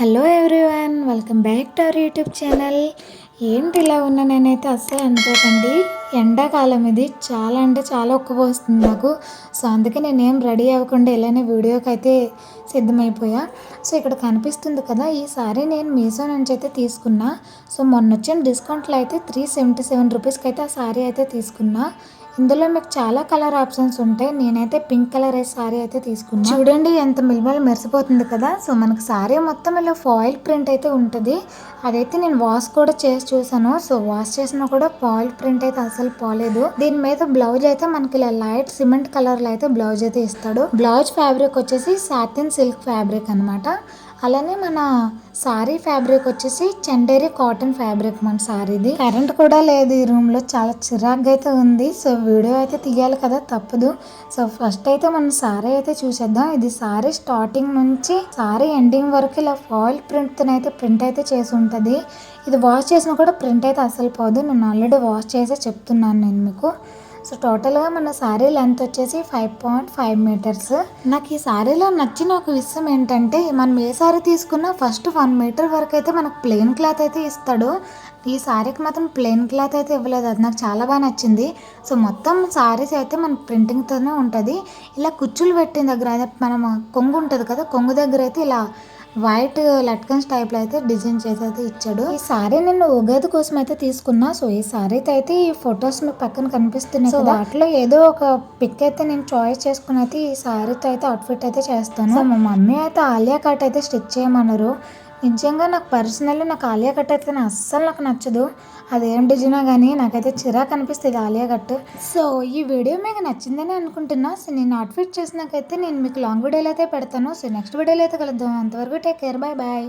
Hello everyone, welcome back to our YouTube channel. ఏంటి ఇలా ఉన్నా నేనైతే అస్సలు అనుకోకండి. ఎండాకాలం ఇది చాలా అంటే చాలా ఉక్కపోస్తుంది నాకు. సో అందుకే నేనేం రెడీ అవ్వకుండా ఇలానే వీడియోకి అయితే సిద్ధమైపోయా. సో ఇక్కడ కనిపిస్తుంది కదా, ఈ సారీ నేను మీషో నుంచి అయితే తీసుకున్నా. సో మొన్న వచ్చిన డిస్కౌంట్లో అయితే 377 రూపీస్కి అయితే ఆ సారీ అయితే తీసుకున్నా. ఇందులో మీకు చాలా కలర్ ఆప్షన్స్ ఉంటాయి. నేనైతే పింక్ కలర్ సారీ అయితే తీసుకున్నా. చూడండి ఎంత మిల్మల్ మెరిసిపోతుంది కదా. సో మనకి సారీ మొత్తం ఇలా ఫాయిల్ ప్రింట్ అయితే ఉంటుంది. అదైతే నేను వాష్ కూడా చేసి చూసాను. సో వాష్ చేసినా కూడా ఫాయిల్ ప్రింట్ అయితే అసలు పోలేదు. దీని మీద బ్లౌజ్ అయితే మనకి ఇలా లైట్ సిమెంట్ కలర్ లో అయితే బ్లౌజ్ అయితే ఇస్తాడు. బ్లౌజ్ ఫ్యాబ్రిక్ వచ్చేసి సాటిన్ సిల్క్ ఫ్యాబ్రిక్ అనమాట. అలానే మన సారీ ఫ్యాబ్రిక్ వచ్చేసి చందేరి కాటన్ ఫ్యాబ్రిక్. మన సారీది కరెంట్ కూడా లేదు ఈ రూమ్ లో, చాలా చిరాగ్గా అయితే ఉంది. సో వీడియో అయితే తీయాలి కదా, తప్పదు. సో ఫస్ట్ అయితే మనం సారీ అయితే చూసేద్దాం. ఇది సారీ స్టార్టింగ్ నుంచి సారీ ఎండింగ్ వరకు ఇలా ఫాయిల్ ప్రింట్ అయితే చేసి ఉంటుంది. ఇది వాష్ చేసినా కూడా ప్రింట్ అయితే అసలు పోదు. నేను ఆల్రెడీ వాష్ చేసే చెప్తున్నాను నేను మీకు. సో టోటల్గా మన శారీ లెంత్ వచ్చేసి 5.5 మీటర్స్. నాకు ఈ శారీలో నచ్చిన ఒక విషయం ఏంటంటే, మనం ఏ శారీ తీసుకున్నా ఫస్ట్ 1 మీటర్ వరకు అయితే మనకు ప్లెయిన్ క్లాత్ అయితే ఇస్తాడు. ఈ శారీకి మాత్రం ప్లెయిన్ క్లాత్ అయితే ఇవ్వలేదు. అది నాకు చాలా బాగా నచ్చింది. సో మొత్తం శారీస్ అయితే మన ప్రింటింగ్తోనే ఉంటుంది. ఇలా కుచ్చులు పెట్టిన దగ్గర అయితే మనం కొంగు ఉంటుంది కదా, కొంగు దగ్గర అయితే ఇలా వైట్ లట్కన్స్ టైప్ లో అయితే డిజైన్ చేసి అయితే ఇచ్చాడు. ఈ సారీ నేను ఉగాది కోసం అయితే తీసుకున్నా. సో ఈ సారీతో అయితే ఈ ఫొటోస్ మీకు పక్కన కనిపిస్తున్నాయి. సో వాటిలో ఏదో ఒక పిక్ అయితే నేను చాయిస్ చేసుకుని అయితే ఈ సారీతో అయితే అవుట్ఫిట్ అయితే చేస్తాను. సో మా మమ్మీ అయితే ఆలియా కట్ అయితే స్టిచ్ చేయమన్నారు. నిజంగా నాకు పర్సనల్లీ నాకు ఆలియా కట్ అయితే అస్సలు నాకు నచ్చదు. అదేం డిజైనా కానీ నాకైతే చిరాకు అనిపిస్తుంది ఆలియా కట్. సో ఈ వీడియో మీకు నచ్చిందని అనుకుంటున్నా. సో నేను అవుట్ఫిట్ చేసినాకైతే నేను మీకు లాంగ్ వీడియోలో అయితే పెడతాను. సో నెక్స్ట్ వీడియోలో అయితే కలుద్దాం. అంతవరకు టేక్ కేర్, బాయ్ బాయ్.